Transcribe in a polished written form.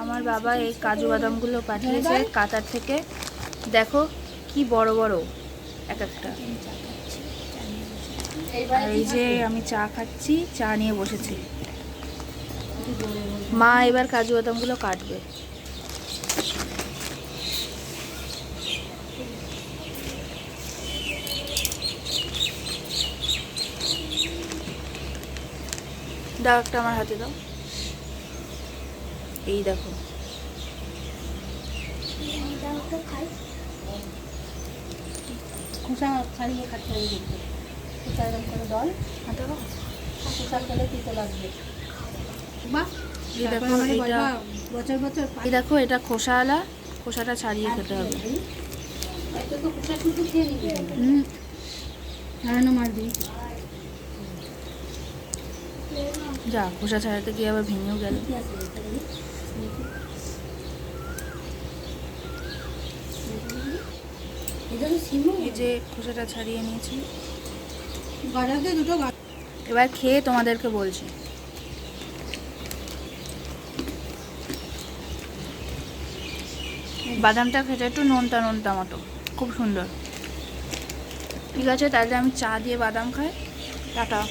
আমার বাবা এই কাজু বাদামগুলো পাঠিয়েছে কাতার থেকে। দেখো কি বড় বড় এক একটা। আর এই যে আমি চা খাচ্ছি, চা নিয়ে বসেছি। মা এবার কাজু বাদামগুলো কাটবে। দাও একটা আমার হাতে দাও। এই দেখো খোসা ছাড়িয়ে খাচ্ছে খোসা এরকম করে দল খোসা খেলে তিতো লাগবে। বাহ, এই দেখো এটা বছর বছর এই দেখো এটা খোসাওয়ালা, খোসাটা ছাড়িয়ে খেতে হবে। তো খোসা শুধু খেয়ে নিবি। ছাড়ানো মার দিই। যা, খোসা ছাড়াতে গিয়ে আবার ভেঙেও গেল। এই যে খোসাটা ছাড়িয়ে নিয়েছি, এবার খেয়ে তোমাদেরকে বলছি। বাদামটা খেতে একটু নোনতা নোনতা মতো, খুব সুন্দর। ঠিক আছে, তাহলে আমি চা দিয়ে বাদাম খাই। টাটা।